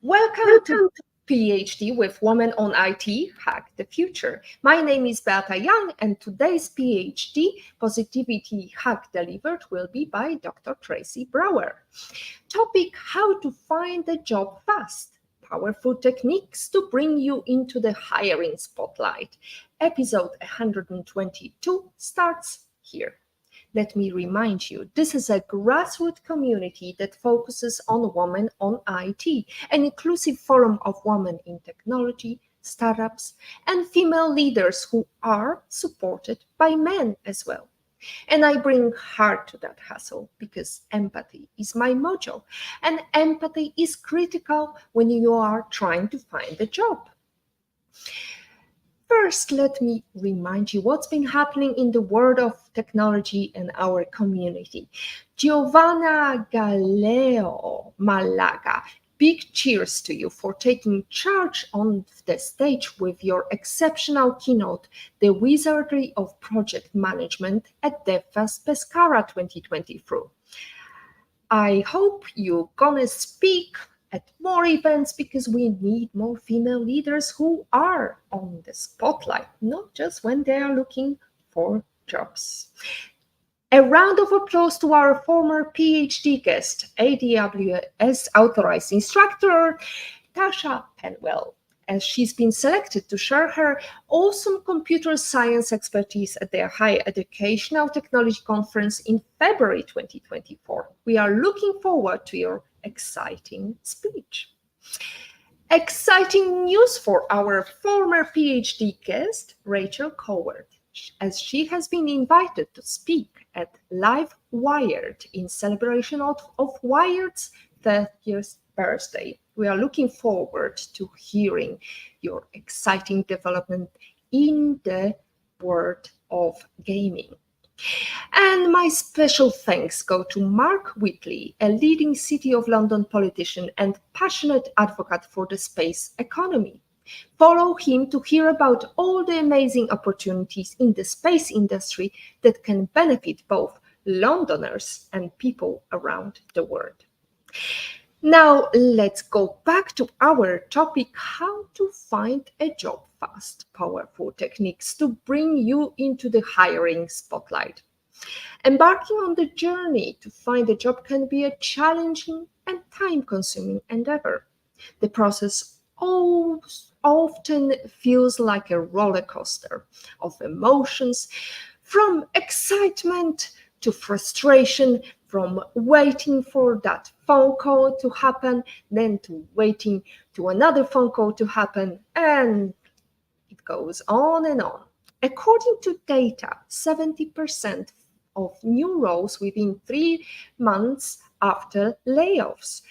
Welcome to PhD with Women on IT, Hack the Future. My name is Beata Young, and today's PhD, Positivity Hack Delivered, will be by Dr. Tracy Brower. Topic: how to find a job fast. Powerful techniques to bring you into the hiring spotlight. Episode 122 starts here. Let me remind you, this is a grassroots community that focuses on women on IT, an inclusive forum of women in technology, startups, and female leaders who are supported by men as well. And I bring heart to that hustle because empathy is my mojo, and empathy is critical when you are trying to find a job. First, let me remind you what's been happening in the world of technology and our community. Giovanna Galeo Malaga, big cheers to you for taking charge on the stage with your exceptional keynote, The Wizardry of Project Management at DevFest Pescara 2023. I hope you're gonna speak at more events because we need more female leaders who are on the spotlight, not just when they are looking for jobs. A round of applause to our former PhD guest, AWS authorized instructor, Tasha Penwell, as she's been selected to share her awesome computer science expertise at their Higher Educational Technology Conference in February 2024. We are looking forward to your exciting speech. Exciting news for our former PhD guest, Rachel Coward, as she has been invited to speak at Live Wired in celebration of Wired's 30th birthday. We are looking forward to hearing your exciting development in the world of gaming. And my special thanks go to Mark Whitley, a leading City of London politician and passionate advocate for the space economy. Follow him to hear about all the amazing opportunities in the space industry that can benefit both Londoners and people around the world. Now let's go back to our topic, how to find a job fast. Powerful techniques to bring you into the hiring spotlight. Embarking on the journey to find a job can be a challenging and time-consuming endeavor. The process often feels like a roller coaster of emotions, from excitement to frustration, from waiting for that phone call to happen, then to waiting to another phone call to happen, and it goes on and on. According to data, 70% of new roles within 3 months after layoffs.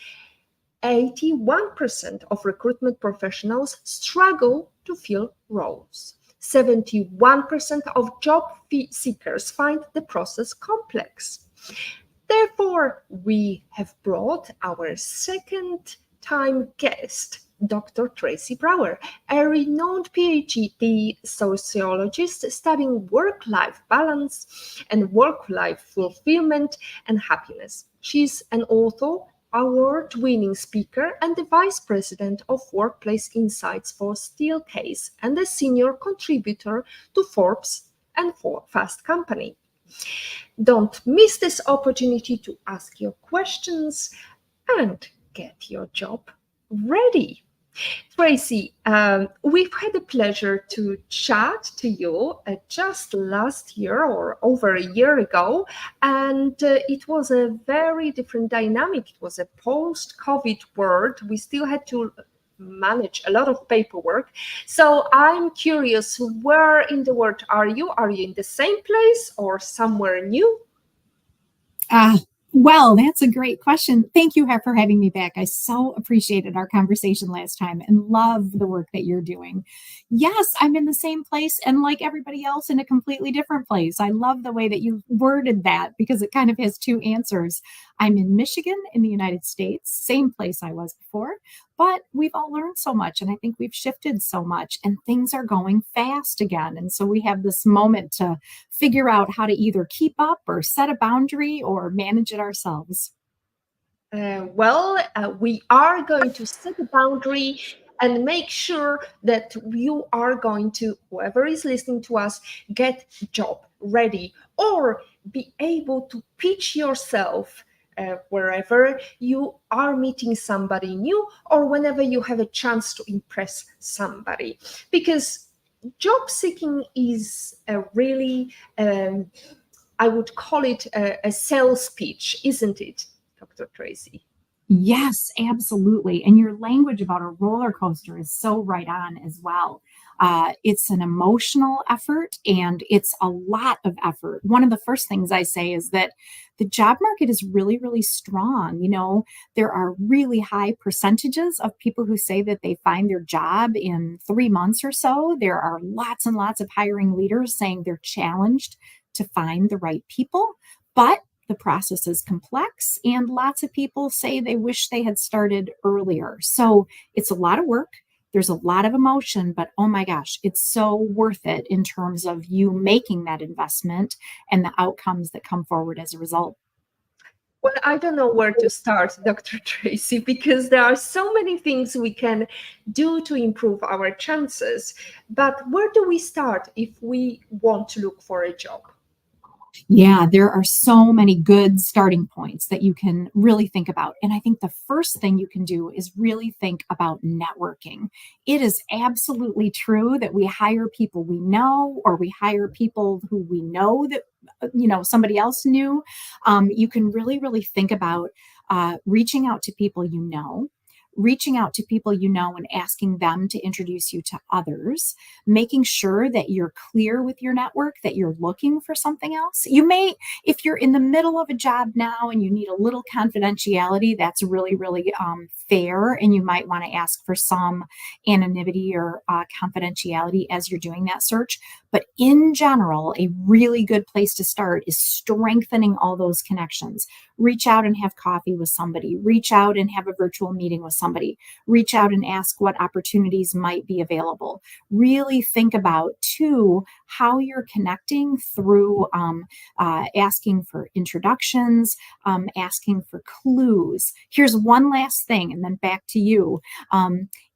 81% of recruitment professionals struggle to fill roles. 71% of job seekers find the process complex. Therefore, we have brought our second-time guest, Dr. Tracy Brower, a renowned PhD sociologist studying work-life balance and work-life fulfillment and happiness. She's an author, award-winning speaker, and the vice president of Workplace Insights for Steelcase, and a senior contributor to Forbes and Fast Company. Don't miss this opportunity to ask your questions and get your job ready. Tracy, we've had the pleasure to chat to you just last year or over a year ago, and it was a very different dynamic. It was a post-COVID world. We still had to manage a lot of paperwork. So I'm curious, where in the world are you? Are you in the same place or somewhere new? Well, that's a great question. Thank you for having me back. I so appreciated our conversation last time and love the work that you're doing. Yes, I'm in the same place and like everybody else in a completely different place. I love the way that you worded that because it kind of has two answers. I'm in Michigan in the United States, same place I was before, but we've all learned so much and I think we've shifted so much and things are going fast again. And so we have this moment to figure out how to either keep up or set a boundary or manage it ourselves. We are going to set a boundary and make sure that you are going to, whoever is listening to us, get job ready or be able to pitch yourself wherever you are meeting somebody new or whenever you have a chance to impress somebody. Because job seeking is a really, I would call it a sales pitch, isn't it, Dr. Tracy? Yes, absolutely. And your language about a roller coaster is so right on as well. It's an emotional effort and it's a lot of effort. One of the first things I say is that the job market is really, really strong. You know, there are really high percentages of people who say that they find their job in 3 months or so. There are lots and lots of hiring leaders saying they're challenged to find the right people. But the process is complex, and lots of people say they wish they had started earlier. So it's a lot of work. There's a lot of emotion, but oh my gosh, it's so worth it in terms of you making that investment and the outcomes that come forward as a result. Well, I don't know where to start, Dr. Tracy, because there are so many things we can do to improve our chances. But where do we start if we want to look for a job? Yeah, there are so many good starting points that you can really think about. And I think the first thing you can do is really think about networking. It is absolutely true that we hire people we know, or we hire people who we know that, somebody else knew. You can really, really think about reaching out to people you know. Reaching out to people you know and asking them to introduce you to others, making sure that you're clear with your network, that you're looking for something else. You may, if you're in the middle of a job now and you need a little confidentiality, that's really, really fair. And you might want to ask for some anonymity or confidentiality as you're doing that search. But in general, a really good place to start is strengthening all those connections. Reach out and have coffee with somebody, reach out and have a virtual meeting with somebody, reach out and ask what opportunities might be available. Really think about, too, how you're connecting through asking for introductions, asking for clues. Here's one last thing, and then back to you.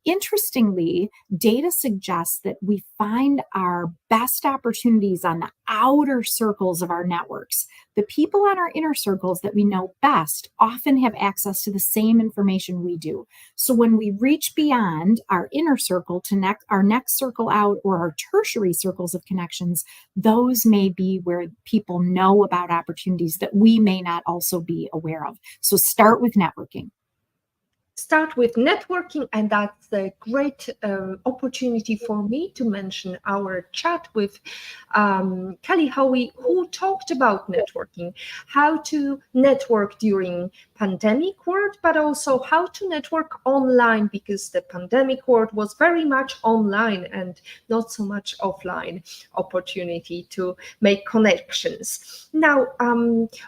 Interestingly, data suggests that we find our best opportunities on the outer circles of our networks. The people on our inner circles that we know best often have access to the same information we do. So when we reach beyond our inner circle to our next circle out, or our tertiary circles of connections, those may be where people know about opportunities that we may not also be aware of. So start with networking. Start with networking, and that's a great opportunity for me to mention our chat with Kelly Howie, who talked about networking, how to network during pandemic world, but also how to network online, because the pandemic world was very much online and not so much offline opportunity to make connections. Now,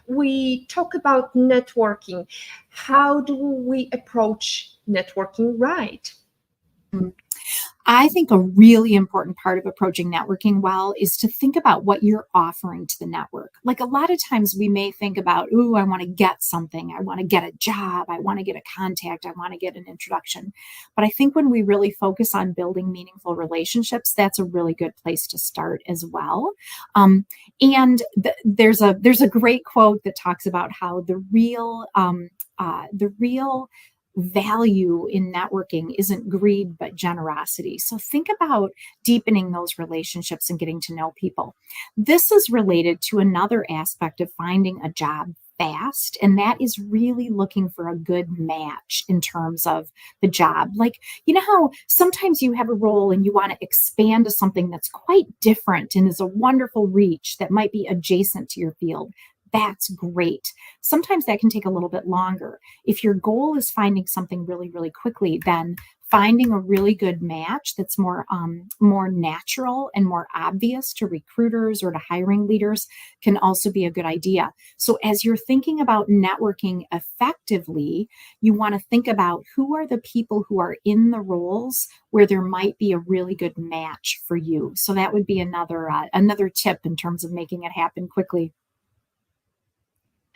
we talk about networking. How do we approach networking right? I think a really important part of approaching networking well is to think about what you're offering to the network. Like, a lot of times we may think about, ooh, I want to get something. I want to get a job. I want to get a contact. I want to get an introduction. But I think when we really focus on building meaningful relationships, that's a really good place to start as well. There's a great quote that talks about how the real value in networking isn't greed, but generosity. So think about deepening those relationships and getting to know people. This is related to another aspect of finding a job fast, and that is really looking for a good match in terms of the job. Like, you know how sometimes you have a role and you want to expand to something that's quite different and is a wonderful reach that might be adjacent to your field. That's great. Sometimes that can take a little bit longer. If your goal is finding something really, really quickly, then finding a really good match that's more natural and more obvious to recruiters or to hiring leaders can also be a good idea. So as you're thinking about networking effectively, you want to think about who are the people who are in the roles where there might be a really good match for you. So that would be another tip in terms of making it happen quickly.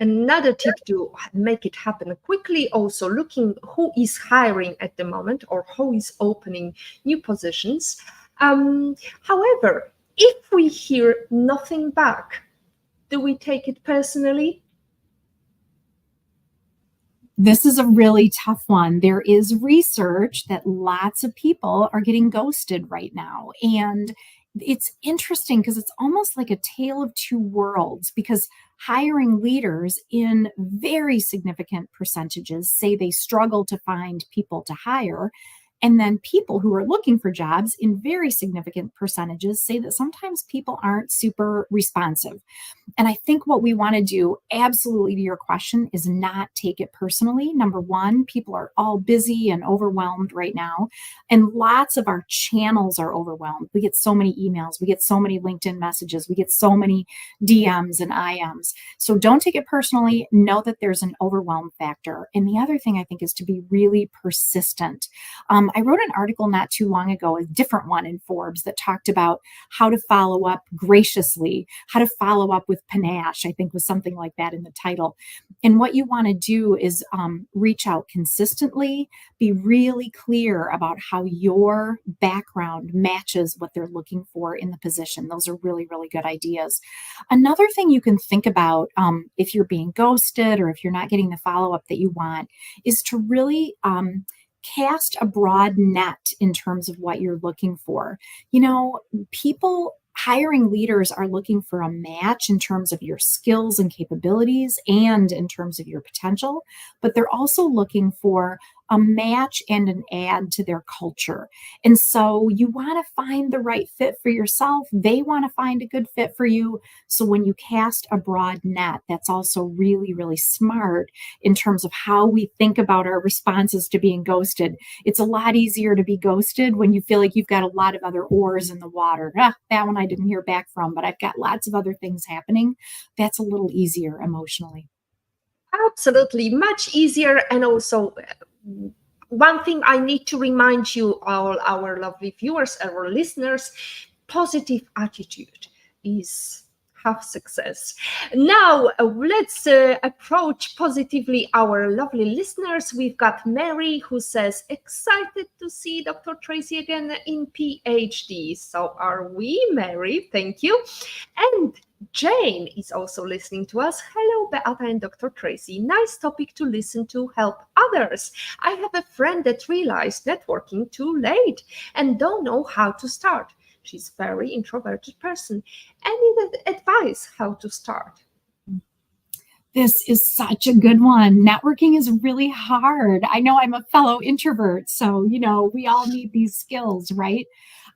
Another tip to make it happen quickly, also looking who is hiring at the moment or who is opening new positions. However, if we hear nothing back, do we take it personally? This is a really tough one. There is research that lots of people are getting ghosted right now. And it's interesting because it's almost like a tale of two worlds because hiring leaders in very significant percentages say they struggle to find people to hire. And then people who are looking for jobs in very significant percentages say that sometimes people aren't super responsive. And I think what we want to do, absolutely to your question, is not take it personally. Number one, people are all busy and overwhelmed right now. And lots of our channels are overwhelmed. We get so many emails, we get so many LinkedIn messages, we get so many DMs and IMs. So don't take it personally. Know that there's an overwhelm factor. And the other thing I think is to be really persistent. I wrote an article not too long ago, a different one in Forbes, that talked about how to follow up graciously, how to follow up with panache, I think was something like that in the title. And what you want to do is reach out consistently, be really clear about how your background matches what they're looking for in the position. Those are really, really good ideas. Another thing you can think about if you're being ghosted or if you're not getting the follow up that you want is to really cast a broad net in terms of what you're looking for. You know, people hiring leaders are looking for a match in terms of your skills and capabilities and in terms of your potential, but they're also looking for a match and an add to their culture. And so you want to find the right fit for yourself. They want to find a good fit for you. So when you cast a broad net, that's also really, really smart in terms of how we think about our responses to being ghosted. It's a lot easier to be ghosted when you feel like you've got a lot of other oars in the water. That one I didn't hear back from, but I've got lots of other things happening. That's a little easier emotionally. Absolutely, much easier. And also, one thing I need to remind you, all our lovely viewers, our listeners, positive attitude is half success. Now, let's approach positively our lovely listeners. We've got Mary who says, excited to see Dr. Tracy again in PhD. So are we, Mary? Thank you. And Jane is also listening to us. Hello, Beata and Dr. Tracy. Nice topic to listen to help others. I have a friend that realized networking too late and don't know how to start. She's a very introverted person. Any advice how to start? This is such a good one. Networking is really hard. I know I'm a fellow introvert, so, we all need these skills, right?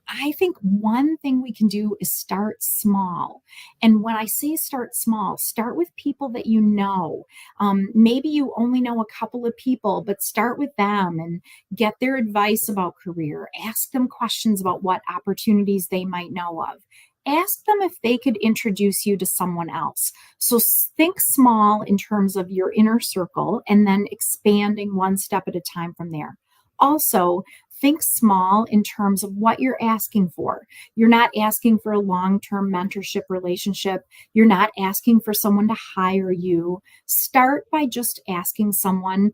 I think one thing we can do is start small. And when I say start small, start with people that you know. Maybe you only know a couple of people, but start with them and get their advice about career. Ask them questions about what opportunities they might know of. Ask them if they could introduce you to someone else. So think small in terms of your inner circle and then expanding one step at a time from there. Also, think small in terms of what you're asking for. You're not asking for a long-term mentorship relationship. You're not asking for someone to hire you. Start by just asking someone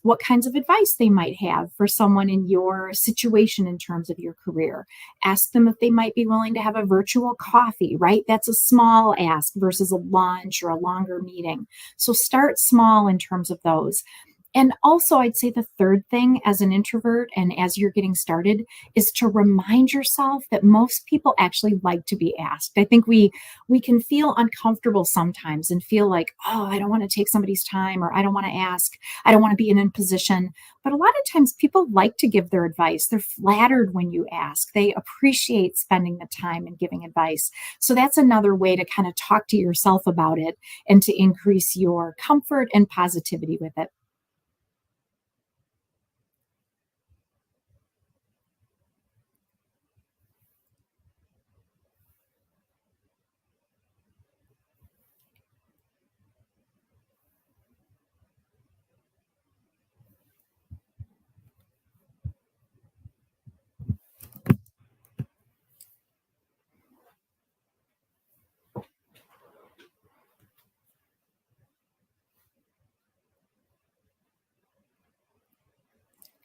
what kinds of advice they might have for someone in your situation in terms of your career. Ask them if they might be willing to have a virtual coffee, right? That's a small ask versus a lunch or a longer meeting. So start small in terms of those. And also, I'd say the third thing as an introvert and as you're getting started is to remind yourself that most people actually like to be asked. I think we can feel uncomfortable sometimes and feel like, oh, I don't want to take somebody's time, or I don't want to ask. I don't want to be in a position. But a lot of times people like to give their advice. They're flattered when you ask. They appreciate spending the time and giving advice. So that's another way to kind of talk to yourself about it and to increase your comfort and positivity with it.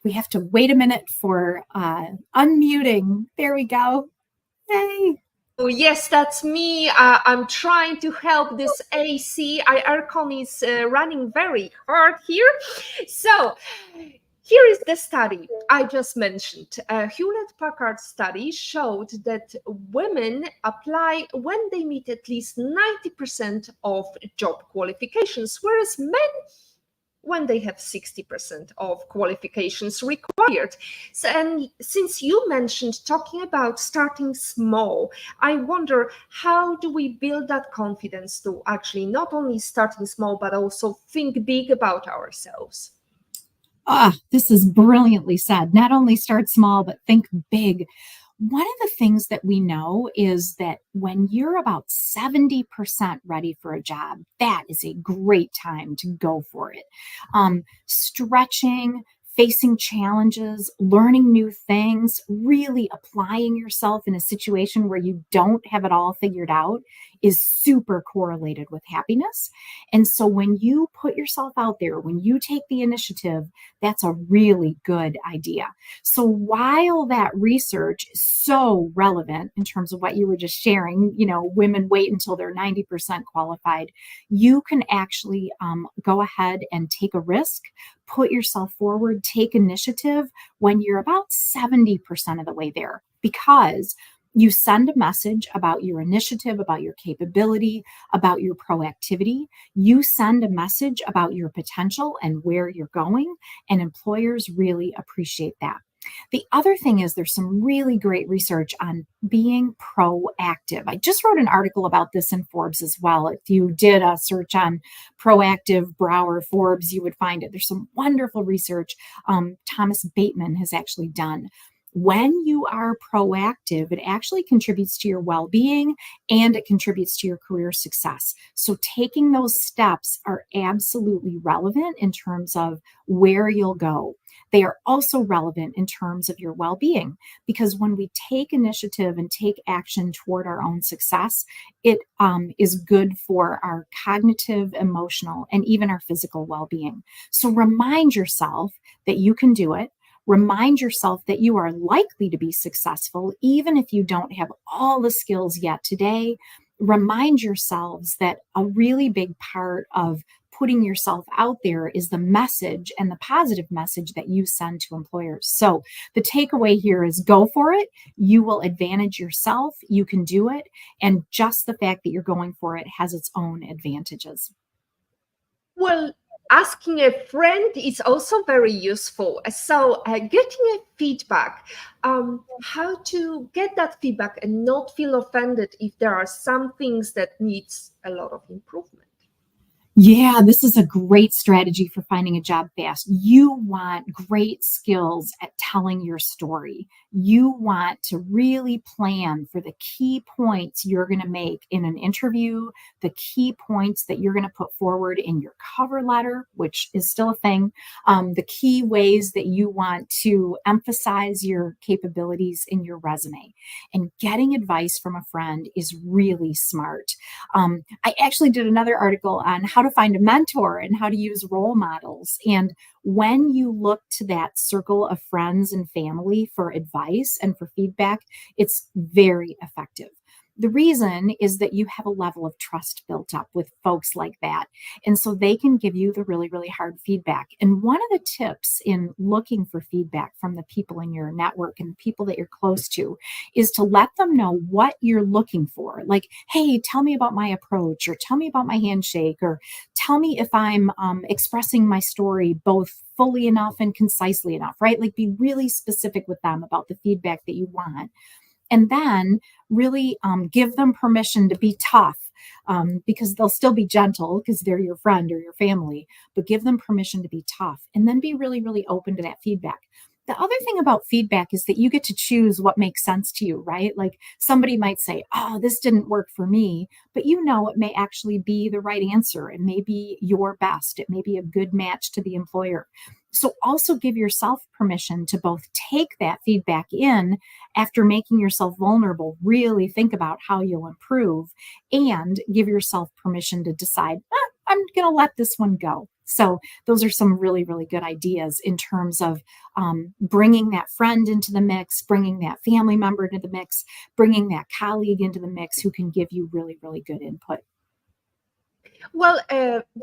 We have to wait a minute for unmuting. There we go. Yay. Oh, yes, that's me. I'm trying to help this AC. Aircon is running very hard here. So here is the study I just mentioned. A Hewlett-Packard study showed that women apply when they meet at least 90% of job qualifications, whereas men when they have 60% of qualifications required. So, and since you mentioned talking about starting small, I wonder, how do we build that confidence to actually not only starting small, but also think big about ourselves? This is brilliantly said. Not only start small, but think big. One of the things that we know is that when you're about 70% ready for a job, that is a great time to go for it. Stretching, facing challenges, learning new things, really applying yourself in a situation where you don't have it all figured out is super correlated with happiness. And so when you put yourself out there, when you take the initiative, that's a really good idea. So while that research is so relevant in terms of what you were just sharing, women wait until they're 90% qualified, you can actually go ahead and take a risk, put yourself forward, take initiative when you're about 70% of the way there, because you send a message about your initiative, about your capability, about your proactivity. You send a message about your potential and where you're going, and employers really appreciate that. The other thing is there's some really great research on being proactive. I just wrote an article about this in Forbes as well. If you did a search on proactive Brower Forbes, you would find it. There's some wonderful research Thomas Bateman has actually done. When you are proactive, it actually contributes to your well-being and it contributes to your career success. So taking those steps are absolutely relevant in terms of where you'll go. They are also relevant in terms of your well-being, because when we take initiative and take action toward our own success, it is good for our cognitive, emotional, and even our physical well-being. So remind yourself that you can do it. Remind yourself that you are likely to be successful, even if you don't have all the skills yet today. Remind yourselves that a really big part of putting yourself out there is the message and the positive message that you send to employers. So the takeaway here is go for it. You will advantage yourself. You can do it. And just the fact that you're going for it has its own advantages. Well, asking a friend is also very useful. So getting a feedback, how to get that feedback and not feel offended if there are some things that needs a lot of improvement. Yeah, this is a great strategy for finding a job fast. You want great skills at telling your story. You want to really plan for the key points you're going to make in an interview, the key points that you're going to put forward in your cover letter, which is still a thing, the key ways that you want to emphasize your capabilities in your resume. And getting advice from a friend is really smart. I actually did another article on how to find a mentor and how to use role models. And when you look to that circle of friends and family for advice and for feedback, it's very effective. The reason is that you have a level of trust built up with folks like that. And so they can give you the really, really hard feedback. And one of the tips in looking for feedback from the people in your network and the people that you're close to is to let them know what you're looking for. Like, hey, tell me about my approach, or tell me about my handshake, or tell me if I'm expressing my story both fully enough and concisely enough, right? Like, be really specific with them about the feedback that you want. And then really give them permission to be tough, because they'll still be gentle because they're your friend or your family, but give them permission to be tough, and then be really, really open to that feedback. The other thing about feedback is that you get to choose what makes sense to you, right? Like, somebody might say, oh, this didn't work for me, but it may actually be the right answer. It may be your best. It may be a good match to the employer. So also give yourself permission to both take that feedback in after making yourself vulnerable, really think about how you'll improve, and give yourself permission to decide, I'm going to let this one go. So those are some really, really good ideas in terms of bringing that friend into the mix, bringing that family member into the mix, bringing that colleague into the mix who can give you really, really good input. Well,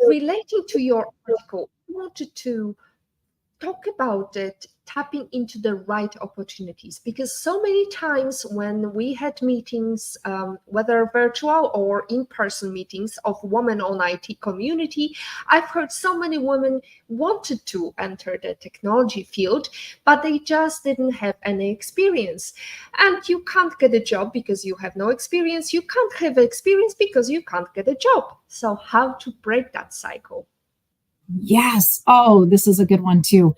relating to your article, I wanted to talk about it, tapping into the right opportunities, because so many times when we had meetings, whether virtual or in-person meetings of women-owned IT community, I've heard so many women wanted to enter the technology field, but they just didn't have any experience. And you can't get a job because you have no experience. You can't have experience because you can't get a job. So how to break that cycle? Yes. Oh, this is a good one too.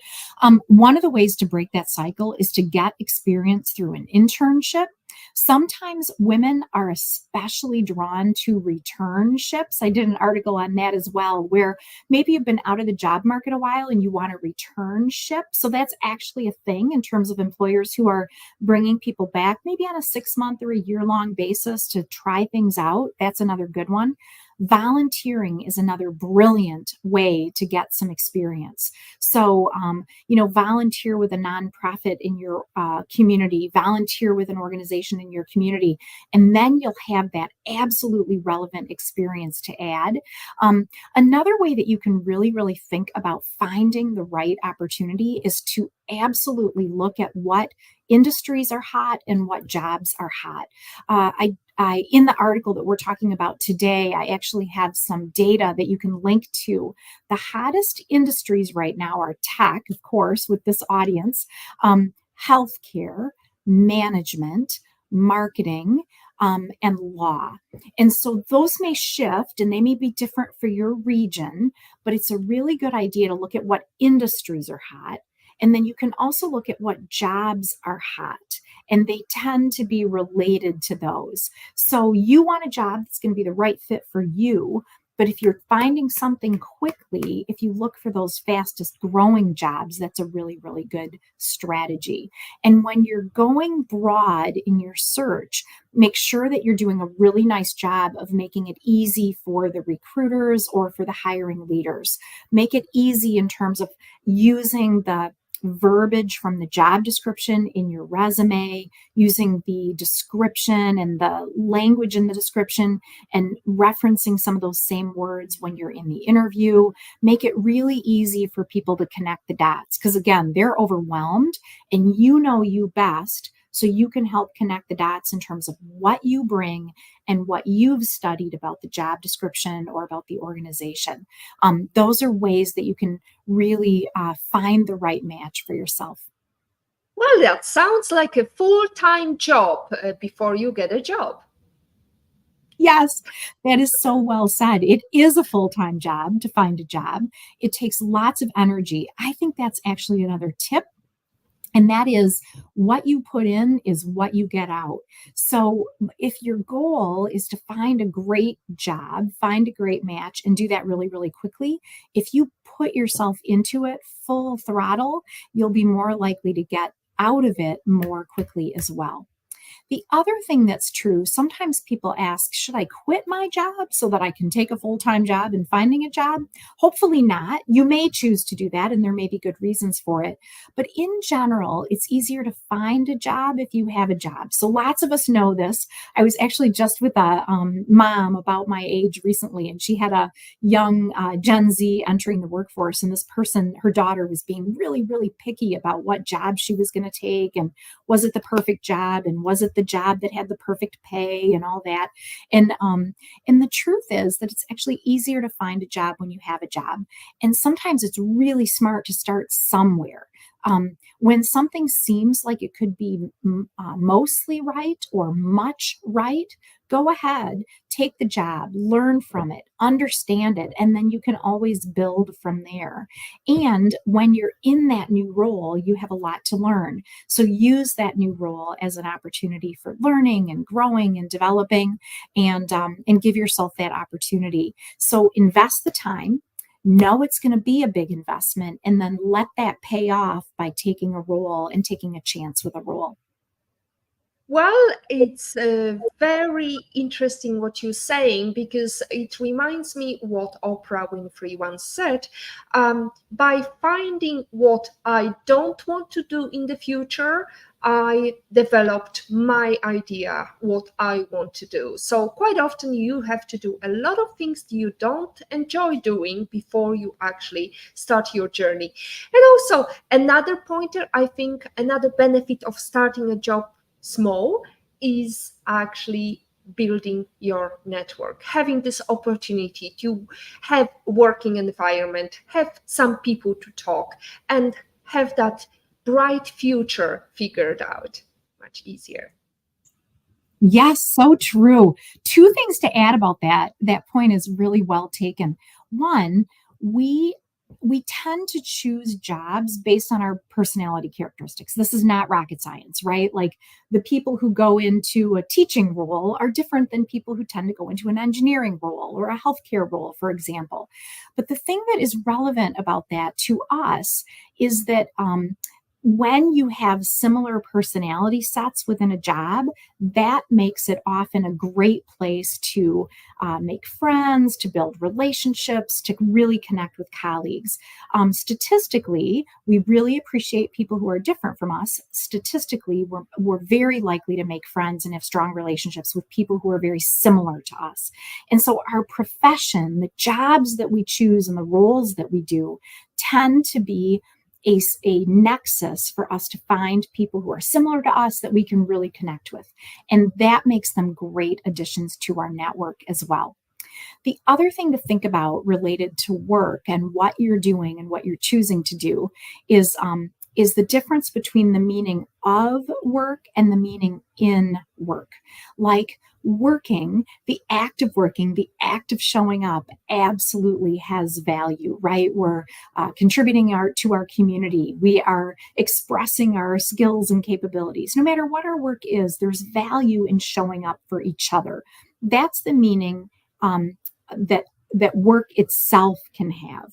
One of the ways to break that cycle is to get experience through an internship. Sometimes women are especially drawn to returnships. I did an article on that as well, where maybe you've been out of the job market a while and you want a returnship. So that's actually a thing in terms of employers who are bringing people back, maybe on a 6-month or a year-long basis to try things out. That's another good one. Volunteering is another brilliant way to get some experience. So, volunteer with a nonprofit in your community, volunteer with an organization in your community, and then you'll have that absolutely relevant experience to add. Another way that you can really, really think about finding the right opportunity is to absolutely look at what industries are hot and what jobs are hot. In the article that we're talking about today, I actually have some data that you can link to. The hottest industries right now are tech, of course, with this audience, healthcare, management, marketing, and law. And so those may shift and they may be different for your region, but it's a really good idea to look at what industries are hot. And then you can also look at what jobs are hot, and they tend to be related to those. So you want a job that's going to be the right fit for you. But if you're finding something quickly, if you look for those fastest growing jobs, that's a really, really good strategy. And when you're going broad in your search, make sure that you're doing a really nice job of making it easy for the recruiters or for the hiring leaders. Make it easy in terms of using the verbiage from the job description in your resume, using the description and the language in the description, and referencing some of those same words when you're in the interview. Make it really easy for people to connect the dots, because again, they're overwhelmed and you know you best. So you can help connect the dots in terms of what you bring and what you've studied about the job description or about the organization. Those are ways that you can really find the right match for yourself. Well, that sounds like a full-time job before you get a job. Yes, that is so well said. It is a full-time job to find a job. It takes lots of energy. I think that's actually another tip. And that is, what you put in is what you get out. So if your goal is to find a great job, find a great match, and do that really, really quickly, if you put yourself into it full throttle, you'll be more likely to get out of it more quickly as well. The other thing that's true, sometimes people ask, should I quit my job so that I can take a full-time job in finding a job? Hopefully not. You may choose to do that, and there may be good reasons for it. But in general, it's easier to find a job if you have a job. So lots of us know this. I was actually just with a mom about my age recently, and she had a young Gen Z entering the workforce, and this person, her daughter, was being really, really picky about what job she was going to take, and was it the perfect job, and was it the job that had the perfect pay and all that. And the truth is that it's actually easier to find a job when you have a job. And sometimes it's really smart to start somewhere. When something seems like it could be mostly right or much right, go ahead, take the job, learn from it, understand it, and then you can always build from there. And when you're in that new role, you have a lot to learn. So use that new role as an opportunity for learning and growing and developing, and give yourself that opportunity. So invest the time. Know it's going to be a big investment, and then let that pay off by taking a role and taking a chance with a role. Well, it's very interesting what you're saying, because it reminds me what Oprah Winfrey once said. By finding what I don't want to do in the future, I developed my idea what I want to do. So quite often you have to do a lot of things you don't enjoy doing before you actually start your journey. And also another pointer, I think another benefit of starting a job small is actually building your network, having this opportunity to have working environment, have some people to talk, and have that bright future figured out much easier. Yes, so true. Two things to add about that. That point is really well taken. One, we we tend to choose jobs based on our personality characteristics. This is not rocket science, right? Like the people who go into a teaching role are different than people who tend to go into an engineering role or a healthcare role, for example. But the thing that is relevant about that to us is that when you have similar personality sets within a job, that makes it often a great place to make friends, to build relationships, to really connect with colleagues. Statistically, we really appreciate people who are different from us. Statistically, we're very likely to make friends and have strong relationships with people who are very similar to us. And so our profession, the jobs that we choose and the roles that we do tend to be a nexus for us to find people who are similar to us that we can really connect with. And that makes them great additions to our network as well. The other thing to think about related to work and what you're doing and what you're choosing to do is the difference between the meaning of work and the meaning in work. Like working, the act of showing up absolutely has value, right? We're contributing to our community. We are expressing our skills and capabilities. No matter what our work is, there's value in showing up for each other. That's the meaning that work itself can have.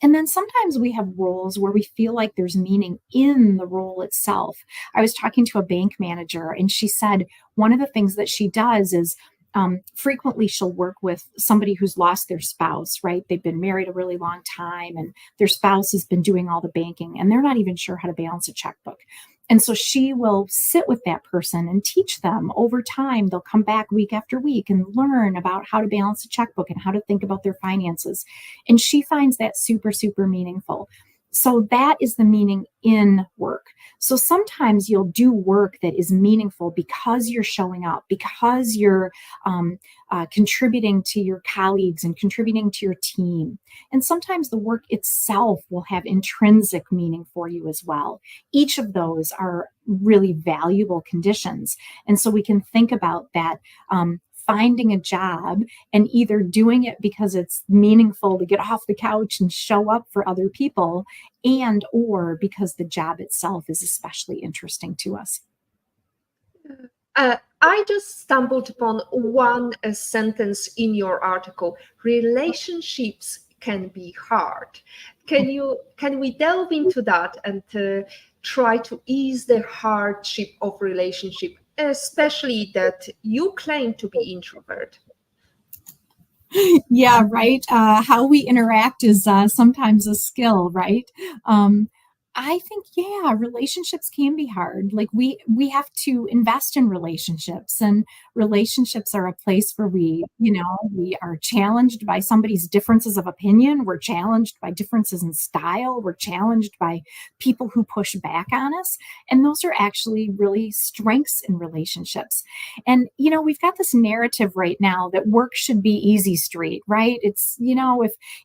And then sometimes we have roles where we feel like there's meaning in the role itself. I was talking to a bank manager, and she said one of the things that she does is frequently she'll work with somebody who's lost their spouse, right? They've been married a really long time, and their spouse has been doing all the banking, and they're not even sure how to balance a checkbook. And so she will sit with that person and teach them over time. They'll come back week after week and learn about how to balance a checkbook and how to think about their finances. And she finds that super, super meaningful. So that is the meaning in work. So sometimes you'll do work that is meaningful because you're showing up, because you're contributing to your colleagues and contributing to your team. And sometimes the work itself will have intrinsic meaning for you as well. Each of those are really valuable conditions. And so we can think about that. Finding a job and either doing it because it's meaningful to get off the couch and show up for other people, and or because the job itself is especially interesting to us. I just stumbled upon one sentence in your article. Relationships can be hard. Can we delve into that and try to ease the hardship of relationship, especially that you claim to be introvert? Yeah, right. How we interact is sometimes a skill, right? I think, yeah, relationships can be hard. Like we have to invest in relationships, and relationships are a place where we are challenged by somebody's differences of opinion. We're challenged by differences in style. We're challenged by people who push back on us, and those are actually really strengths in relationships. And we've got this narrative right now that work should be easy street, right? It's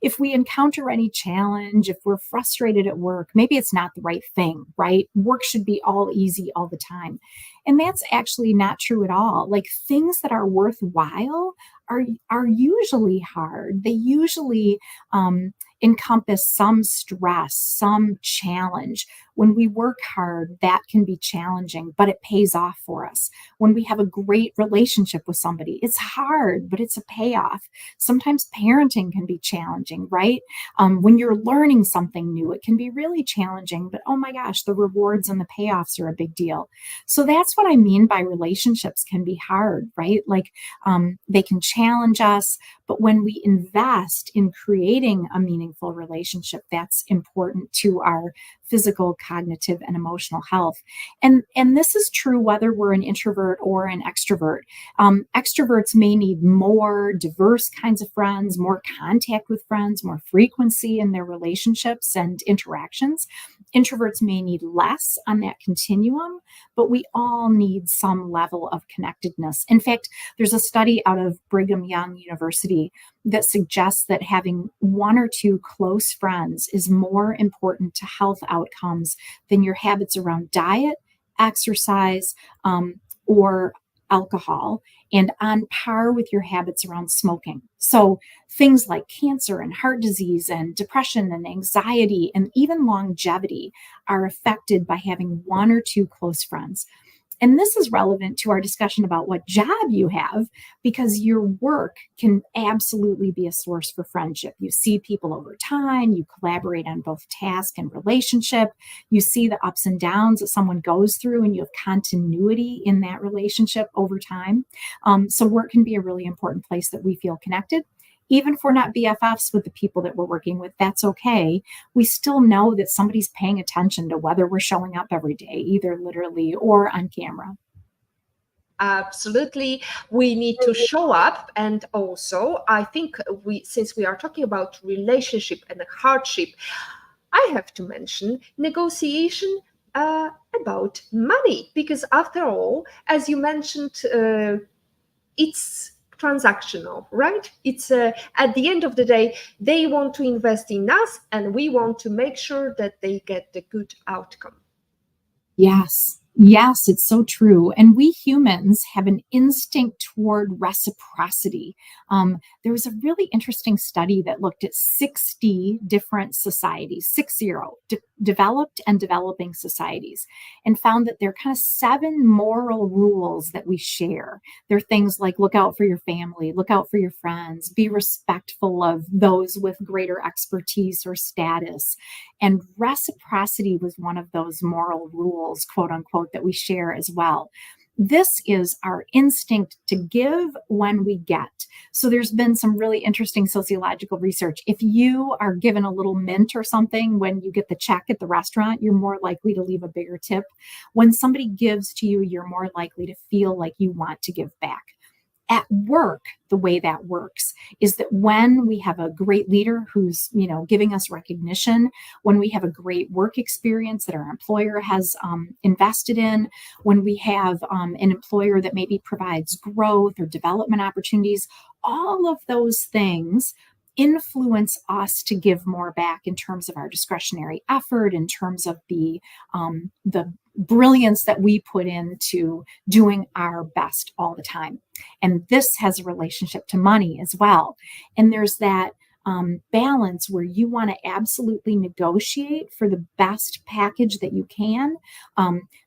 if we encounter any challenge, if we're frustrated at work, maybe it's not the right thing, right? Work should be all easy all the time. And that's actually not true at all. Like things that are worthwhile are usually hard. They usually encompass some stress, some challenge. When we work hard, that can be challenging, but it pays off for us. When we have a great relationship with somebody, it's hard, but it's a payoff. Sometimes parenting can be challenging, right? When you're learning something new, it can be really challenging, but oh my gosh, the rewards and the payoffs are a big deal. So that's what I mean by relationships can be hard, right? Like they can challenge us, but when we invest in creating a meaningful relationship, that's important to our physical, cognitive, and emotional health. And this is true whether we're an introvert or an extrovert. Extroverts may need more diverse kinds of friends, more contact with friends, more frequency in their relationships and interactions. Introverts may need less on that continuum, but we all need some level of connectedness. In fact, there's a study out of Brigham Young University that suggests that having one or two close friends is more important to health outcomes than your habits around diet, exercise, or alcohol, and on par with your habits around smoking. So things like cancer and heart disease and depression and anxiety and even longevity are affected by having one or two close friends. And this is relevant to our discussion about what job you have, because your work can absolutely be a source for friendship. You see people over time, you collaborate on both task and relationship, you see the ups and downs that someone goes through, and you have continuity in that relationship over time. So work can be a really important place that we feel connected. Even if we're not BFFs with the people that we're working with, that's okay. We still know that somebody's paying attention to whether we're showing up every day, either literally or on camera. Absolutely. We need to show up. And also, I think since we are talking about relationship and hardship, I have to mention negotiation about money, because after all, as you mentioned, it's transactional, right? It's at the end of the day, they want to invest in us and we want to make sure that they get the good outcome. Yes. Yes, it's so true. And we humans have an instinct toward reciprocity. There was a really interesting study that looked at 60 different societies, 60, developed and developing societies, and found that there are kind of 7 moral rules that we share. They're things like look out for your family, look out for your friends, be respectful of those with greater expertise or status. And reciprocity was one of those moral rules, quote unquote, that we share as well. This is our instinct to give when we get. So there's been some really interesting sociological research. If you are given a little mint or something when you get the check at the restaurant, you're more likely to leave a bigger tip. When somebody gives to you, you're more likely to feel like you want to give back. At work, the way that works is that when we have a great leader who's, giving us recognition, when we have a great work experience that our employer has invested in, when we have an employer that maybe provides growth or development opportunities, all of those things influence us to give more back in terms of our discretionary effort, in terms of the brilliance that we put into doing our best all the time. And this has a relationship to money as well. And there's that balance where you want to absolutely negotiate for the best package that you can.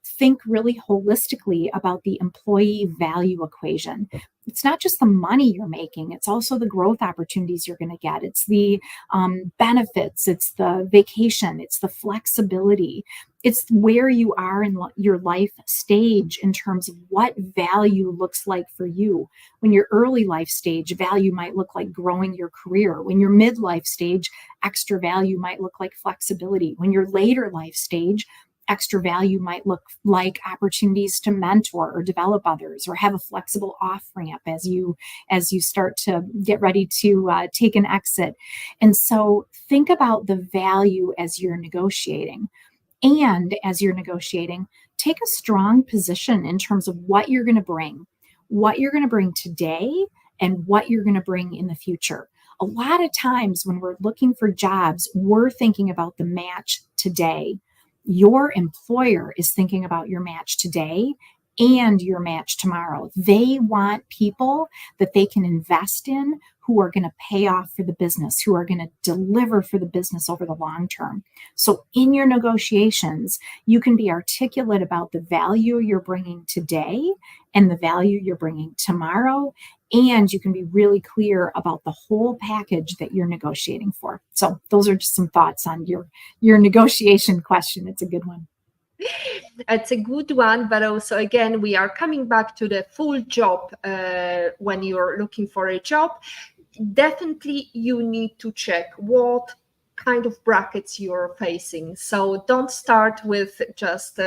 Think really holistically about the employee value equation. It's not just the money you're making, it's also the growth opportunities you're going to get. It's the benefits, it's the vacation, it's the flexibility. It's where you are in your life stage in terms of what value looks like for you. When your early life stage, value might look like growing your career. When your midlife stage, extra value might look like flexibility. When your later life stage, extra value might look like opportunities to mentor or develop others, or have a flexible off ramp as you start to get ready to take an exit. And so think about the value as you're negotiating. And as you're negotiating, take a strong position in terms of what you're going to bring today and what you're going to bring in the future. A lot of times when we're looking for jobs, we're thinking about the match today. Your employer is thinking about your match today and your match tomorrow. They want people that they can invest in who are going to pay off for the business, who are going to deliver for the business over the long term. So in your negotiations, you can be articulate about the value you're bringing today and the value you're bringing tomorrow. And you can be really clear about the whole package that you're negotiating for. So those are just some thoughts on your negotiation question. It's a good one. It's a good one, but also, again, we are coming back to the full job. When you're looking for a job, definitely you need to check what kind of brackets you're facing. So don't start with just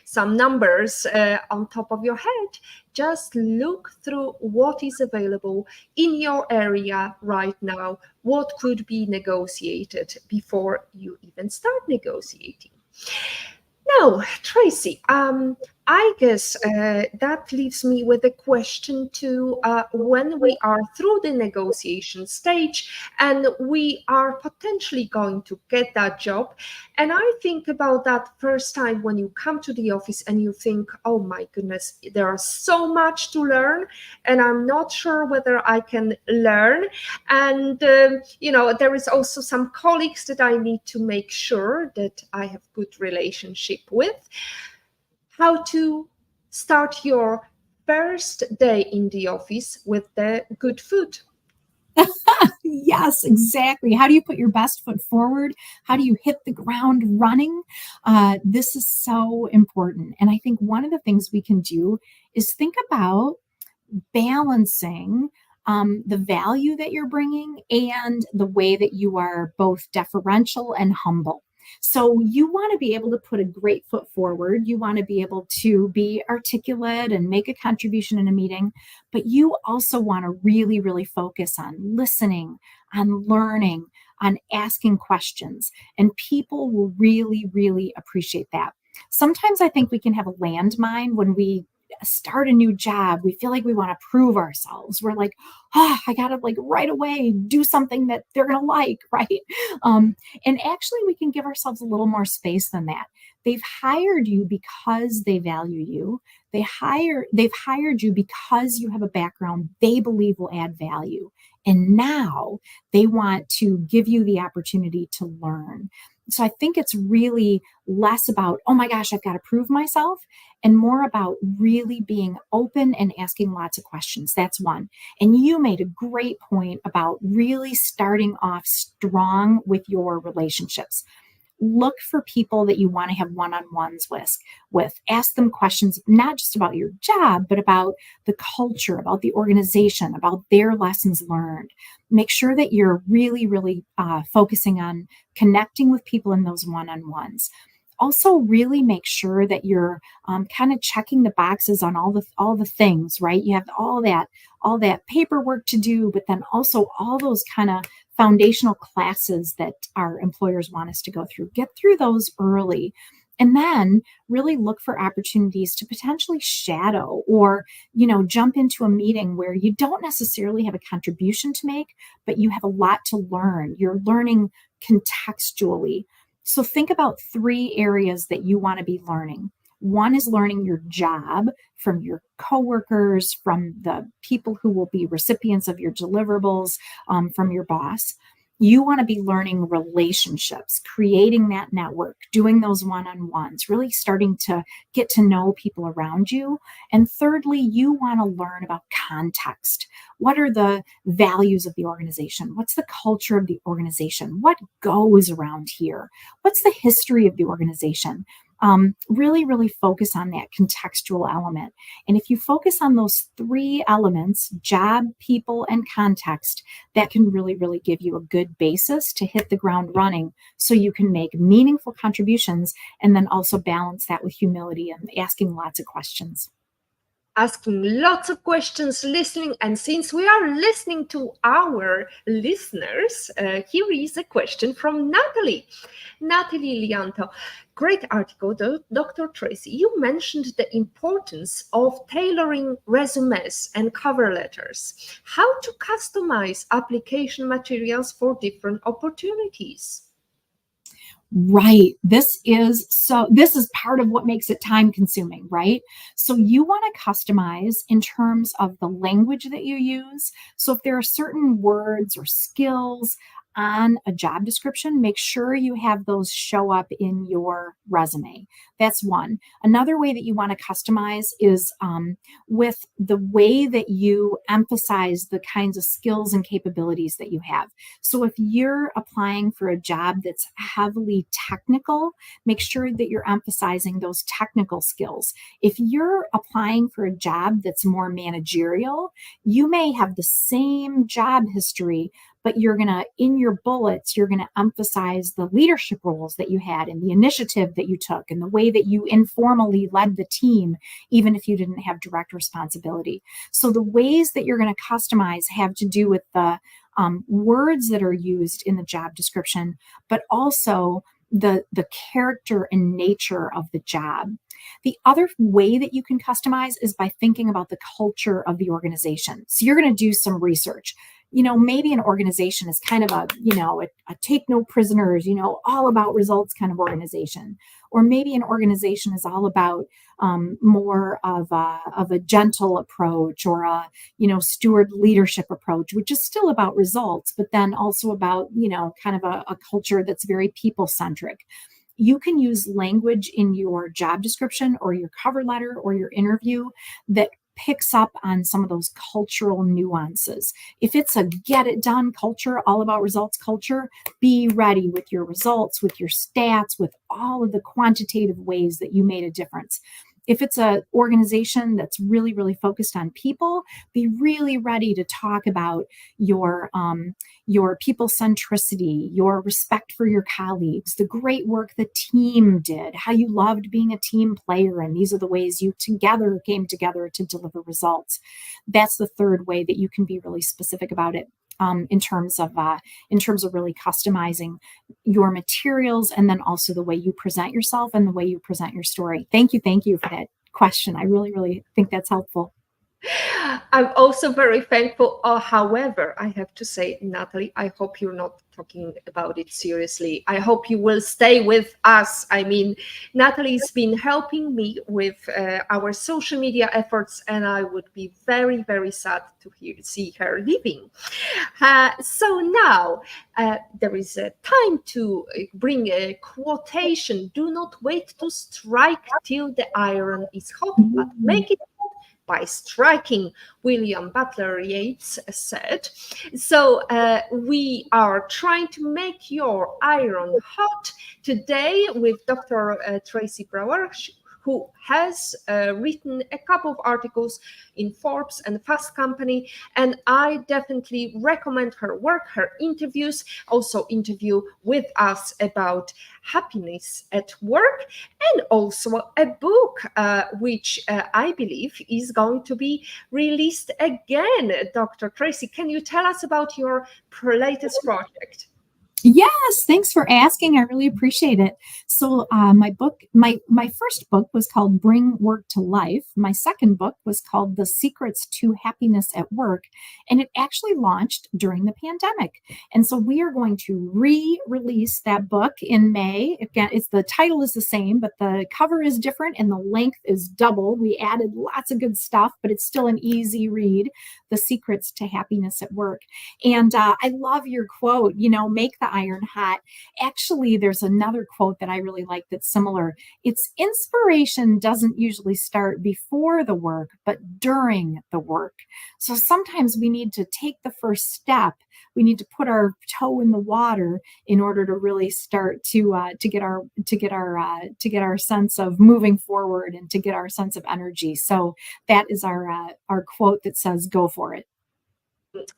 some numbers on top of your head. Just look through what is available in your area right now, what could be negotiated before you even start negotiating. Now, Tracy, I guess that leaves me with a question to when we are through the negotiation stage and we are potentially going to get that job. And I think about that first time when you come to the office and you think, oh my goodness, there's so much to learn and I'm not sure whether I can learn. And, there is also some colleagues that I need to make sure that I have good relationship with. How to start your first day in the office with the good food. Yes, exactly. How do you put your best foot forward? How do you hit the ground running? This is so important. And I think one of the things we can do is think about balancing the value that you're bringing and the way that you are both deferential and humble. So you want to be able to put a great foot forward. You want to be able to be articulate and make a contribution in a meeting, but you also want to really, really focus on listening, on learning, on asking questions. And people will really, really appreciate that. Sometimes I think we can have a landmine when we start a new job. We feel like we want to prove ourselves. We're like, I got to right away do something that they're going to like, right? And actually we can give ourselves a little more space than that. They've hired you because they value you. They've hired you because you have a background they believe will add value. And now they want to give you the opportunity to learn. So I think it's really less about, oh my gosh, I've got to prove myself, and more about really being open and asking lots of questions. That's one. And you made a great point about really starting off strong with your relationships. Look for people that you want to have one-on-ones with. Ask them questions, not just about your job, but about the culture, about the organization, about their lessons learned. Make sure that you're really, really focusing on connecting with people in those one-on-ones. Also, really make sure that you're kind of checking the boxes on all the things, right? You have all that paperwork to do, but then also all those kind of foundational classes that our employers want us to go through. Get through those early. And then really look for opportunities to potentially shadow or, jump into a meeting where you don't necessarily have a contribution to make, but you have a lot to learn. You're learning contextually. So think about 3 areas that you want to be learning. One is learning your job from your coworkers, from the people who will be recipients of your deliverables, from your boss. You want to be learning relationships, creating that network, doing those one-on-ones, really starting to get to know people around you. And thirdly, you want to learn about context. What are the values of the organization? What's the culture of the organization? What goes around here? What's the history of the organization? Really, really focus on that contextual element. And if you focus on those 3 elements, job, people, and context, that can really, really give you a good basis to hit the ground running so you can make meaningful contributions and then also balance that with humility and asking lots of questions. Asking lots of questions, listening. And since we are listening to our listeners, here is a question from Natalie. Natalie Lianto. Great article, Dr. Tracy. You mentioned the importance of tailoring resumes and cover letters. How to customize application materials for different opportunities? Right. This is part of what makes it time consuming, right? So you want to customize in terms of the language that you use. So if there are certain words or skills on a job description, make sure you have those show up in your resume. That's one. Another way that you want to customize is with the way that you emphasize the kinds of skills and capabilities that you have. So if you're applying for a job that's heavily technical, make sure that you're emphasizing those technical skills. If you're applying for a job that's more managerial, you may have the same job history, but in your bullets, you're going to emphasize the leadership roles that you had and the initiative that you took and the way that you informally led the team, even if you didn't have direct responsibility. So the ways that you're going to customize have to do with the words that are used in the job description, but also the character and nature of the job. The other way that you can customize is by thinking about the culture of the organization. So you're going to do some research. Maybe an organization is kind of a take no prisoners, all about results kind of organization. Or maybe an organization is all about more of a gentle approach, or a steward leadership approach, which is still about results, but then also about kind of a culture that's very people centric. You can use language in your job description or your cover letter or your interview that picks up on some of those cultural nuances. If it's a get it done culture, all about results culture, be ready with your results, with your stats, with all of the quantitative ways that you made a difference. If it's an organization that's really, really focused on people, be really ready to talk about your people centricity, your respect for your colleagues, the great work the team did, how you loved being a team player, and these are the ways you came together to deliver results. That's the third way that you can be really specific about it. In terms of really customizing your materials, and then also the way you present yourself and the way you present your story. Thank you for that question. I really, really think that's helpful. I'm also very thankful. However, I have to say, Natalie, I hope you're not talking about it seriously. I hope you will stay with us. I mean, Natalie's been helping me with our social media efforts, and I would be very, very sad to see her leaving. So now there is a time to bring a quotation. Do not wait to strike till the iron is hot, but make it by striking, William Butler Yeats said. So we are trying to make your iron hot today with Dr. Tracy Brower, who has written a couple of articles in Forbes and Fast Company, and I definitely recommend her work, her interviews, also interview with us about happiness at work, and also a book which I believe is going to be released again. Dr. Tracy, can you tell us about your latest project? Yes, thanks for asking. I really appreciate it. So my first book was called Bring Work to Life. My second book was called The Secrets to Happiness at Work, and it actually launched during the pandemic. And so we are going to re-release that book in May. Again, the title is the same, but the cover is different and the length is double. We added lots of good stuff, but it's still an easy read. The Secrets to Happiness at Work. And I love your quote, make the iron hot. Actually, there's another quote that I really like that's similar. It's inspiration doesn't usually start before the work, but during the work. So sometimes we need to take the first step. We need to put our toe in the water in order to really start to get our sense of moving forward and to get our sense of energy. So that is our quote that says, "Go for it."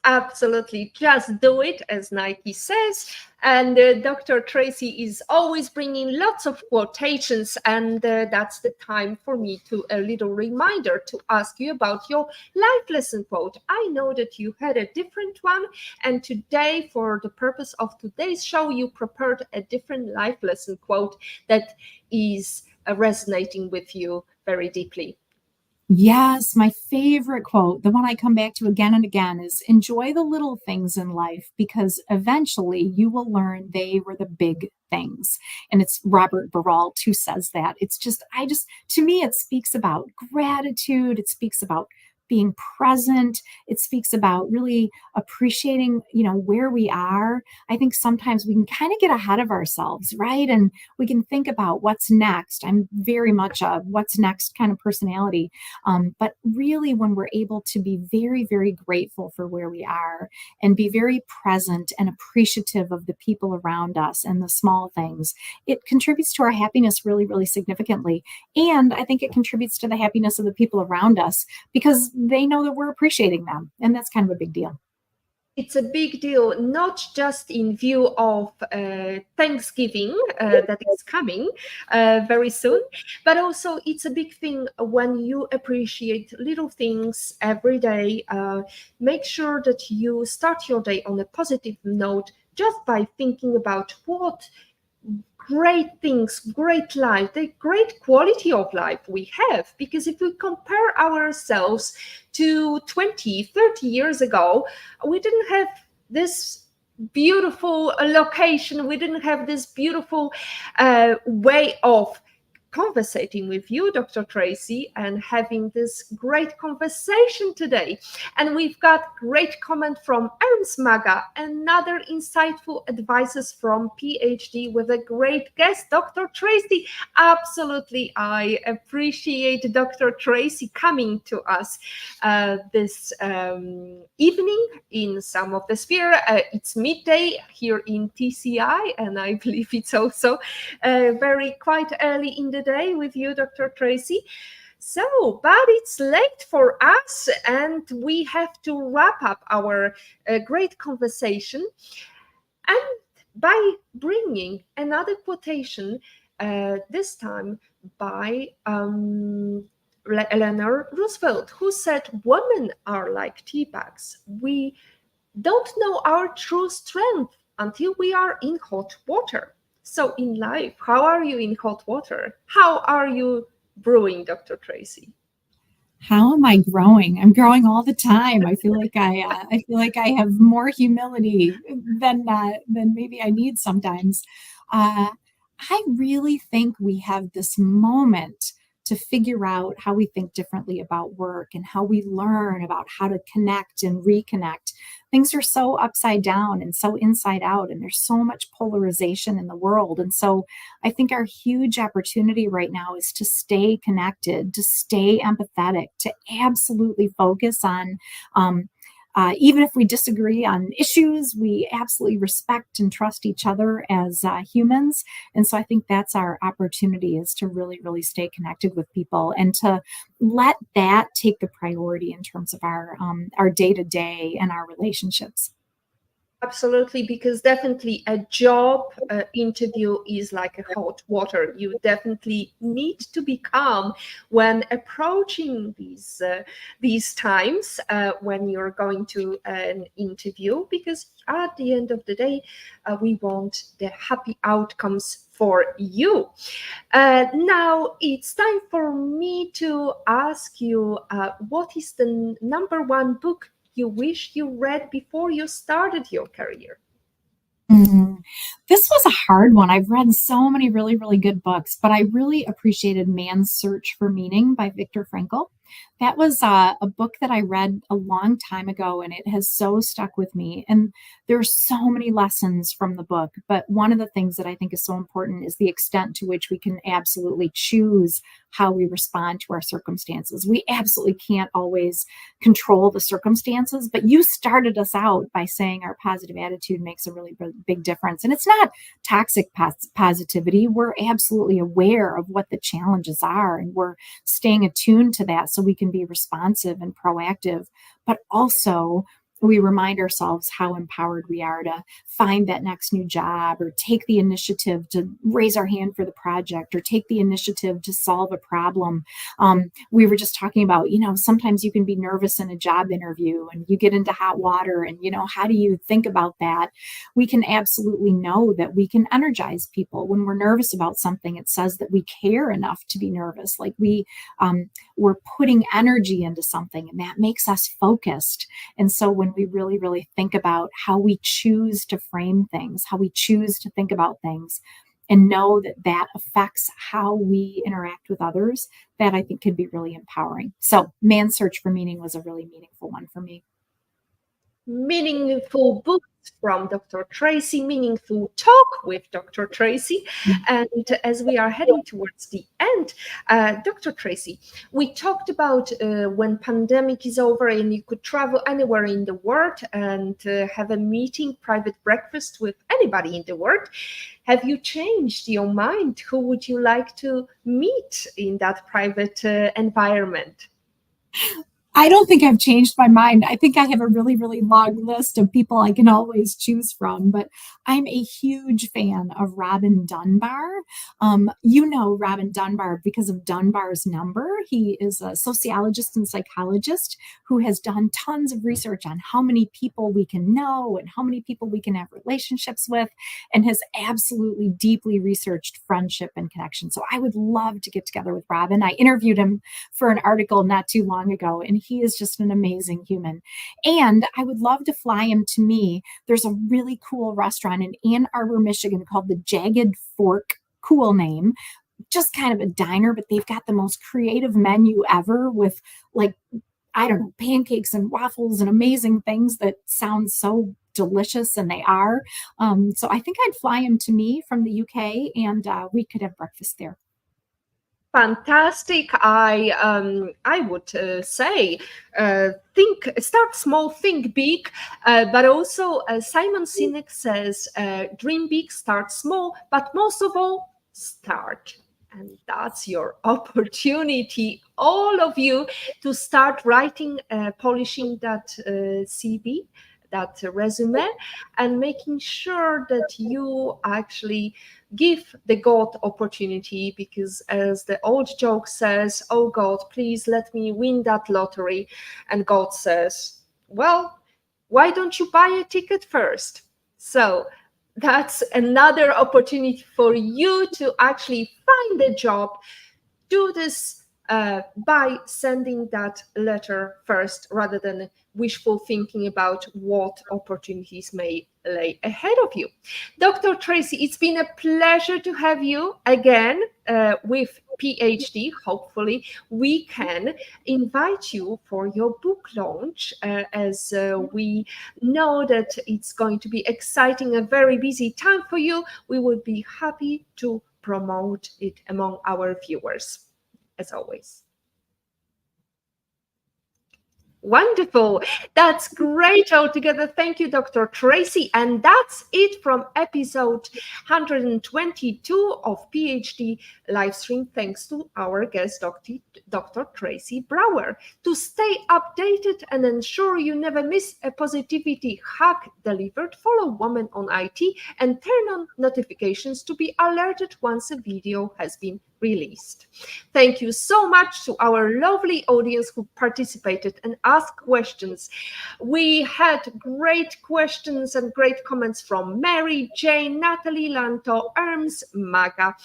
Absolutely, just do it, as Nike says. And Dr. Tracy is always bringing lots of quotations, and that's the time for me to a little reminder to ask you about your life lesson quote. I know that you had a different one, and today, for the purpose of today's show, you prepared a different life lesson quote that is resonating with you very deeply. Yes, my favorite quote, the one I come back to again and again, is enjoy the little things in life because eventually you will learn they were the big things. And it's Robert Baralt who says that. It's just, to me, it speaks about gratitude. It speaks about being present. It speaks about really appreciating, where we are. I think sometimes we can kind of get ahead of ourselves, right? And we can think about what's next. I'm very much a what's next kind of personality. But really, when we're able to be very, very grateful for where we are and be very present and appreciative of the people around us and the small things, it contributes to our happiness really, really significantly. And I think it contributes to the happiness of the people around us because they know that we're appreciating them. And that's kind of a big deal. It's a big deal, not just in view of Thanksgiving that is coming very soon, but also it's a big thing when you appreciate little things every day. Make sure that you start your day on a positive note just by thinking about what great things, great life, the great quality of life we have. Because if we compare ourselves to 20, 30 years ago, we didn't have this beautiful location, we didn't have this beautiful way of conversating with you, Dr. Tracy, and having this great conversation today. And we've got great comment from Ernst Maga, another insightful advices from PhD with a great guest, Dr. Tracy. Absolutely, I appreciate Dr. Tracy coming to us this evening in some of the sphere. It's midday here in TCI, and I believe it's also very quite early in the day with you, Dr. Tracy. So, but it's late for us and we have to wrap up our great conversation. And by bringing another quotation, this time by Eleanor Roosevelt, who said, "Women are like tea bags. We don't know our true strength until we are in hot water." So in life, how are you in hot water? How are you brewing, Dr. Tracy? How am I growing? I'm growing all the time. I feel like I have more humility than maybe I need sometimes. Uh, I really think we have this moment to figure out how we think differently about work and how we learn about how to connect and reconnect. Things are so upside down and so inside out, and there's so much polarization in the world. And so I think our huge opportunity right now is to stay connected, to stay empathetic, to absolutely focus on even if we disagree on issues, we absolutely respect and trust each other as humans. And so I think that's our opportunity, is to really, really stay connected with people and to let that take the priority in terms of our day-to-day and our relationships. Absolutely, because definitely a job interview is like a hot water. You definitely need to be calm when approaching these times when you're going to an interview, because at the end of the day, we want the happy outcomes for you. Now it's time for me to ask you, what is the number one book you wish you read before you started your career? Mm. This was a hard one. I've read so many really, really good books, but I really appreciated Man's Search for Meaning by Viktor Frankl. That was a book that I read a long time ago, and it has so stuck with me. And there's so many lessons from the book, but one of the things that I think is so important is the extent to which we can absolutely choose how we respond to our circumstances. We absolutely can't always control the circumstances, but you started us out by saying our positive attitude makes a really big difference. And it's not toxic positivity. We're absolutely aware of what the challenges are, and we're staying attuned to that so we can be responsive and proactive, but also we remind ourselves how empowered we are to find that next new job, or take the initiative to raise our hand for the project, or take the initiative to solve a problem. We were just talking about, sometimes you can be nervous in a job interview and you get into hot water, and, how do you think about that? We can absolutely know that we can energize people when we're nervous about something. It says that we care enough to be nervous, like we're putting energy into something, and that makes us focused. And so when we really, really think about how we choose to frame things, how we choose to think about things, and know that that affects how we interact with others, that I think can be really empowering. So Man's Search for Meaning was a really meaningful one for me. Meaningful books from Dr. Tracy, meaningful talk with Dr. Tracy. And as we are heading towards the end, Dr. Tracy, we talked about when pandemic is over and you could travel anywhere in the world and have a meeting, private breakfast with anybody in the world. Have you changed your mind? Who would you like to meet in that private environment? I don't think I've changed my mind. I think I have a really, really long list of people I can always choose from, but I'm a huge fan of Robin Dunbar. Robin Dunbar because of Dunbar's number. He is a sociologist and psychologist who has done tons of research on how many people we can know and how many people we can have relationships with, and has absolutely deeply researched friendship and connection. So I would love to get together with Robin. I interviewed him for an article not too long ago, and he is just an amazing human. And I would love to fly him to me. There's a really cool restaurant in Ann Arbor, Michigan called the Jagged Fork. Cool name. Just kind of a diner, but they've got the most creative menu ever with, like, I don't know, pancakes and waffles and amazing things that sound so delicious, and they are. So I think I'd fly him to me from the UK, and we could have breakfast there. Fantastic. I would say start small, think big, but also Simon Sinek says dream big, start small, but most of all, start. And that's your opportunity, all of you, to start writing, polishing that CV, that resume, and making sure that you actually give the God opportunity, because as the old joke says, oh God, please let me win that lottery. And God says, well, why don't you buy a ticket first? So that's another opportunity for you to actually find a job. Do this by sending that letter first, rather than wishful thinking about what opportunities may lay ahead of you. Dr. Tracy, it's been a pleasure to have you again with PhD. Hopefully we can invite you for your book launch, as we know that it's going to be exciting, a very busy time for you. We would be happy to promote it among our viewers, as always. Wonderful. That's great altogether. Thank you, Dr. Tracy. And that's it from episode 122 of PhD Livestream. Thanks to our guest, Dr. Tracy Brower. To stay updated and ensure you never miss a positivity hack delivered, follow Woman on IT and turn on notifications to be alerted once a video has been released. Thank you so much to our lovely audience who participated and asked questions. We had great questions and great comments from Mary, Jane, Natalie, Lanto, Erms, Maga.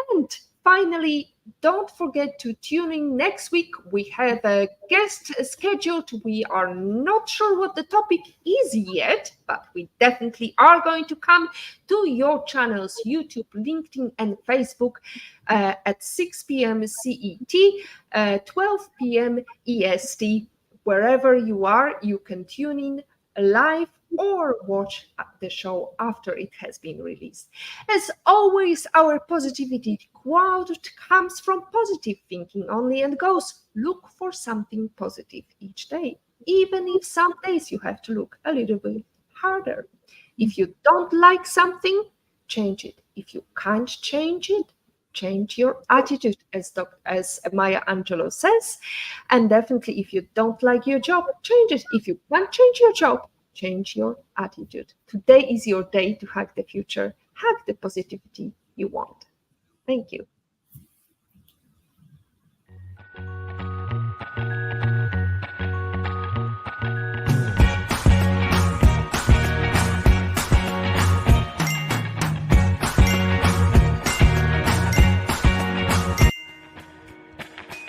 And finally, don't forget to tune in next week. We have a guest scheduled. We are not sure what the topic is yet, but we definitely are going to come to your channels, YouTube, LinkedIn, and Facebook at 6 p.m. CET, 12 p.m. EST. Wherever you are, you can tune in live or watch the show after it has been released. As always, our positivity quote comes from positive thinking only and goes, look for something positive each day, even if some days you have to look a little bit harder. If you don't like something, change it. If you can't change it, change your attitude, as Maya Angelou says. And definitely, if you don't like your job, change it. If you can't change your job, change your attitude. Today is your day to hack the future, hack the positivity you want. Thank you.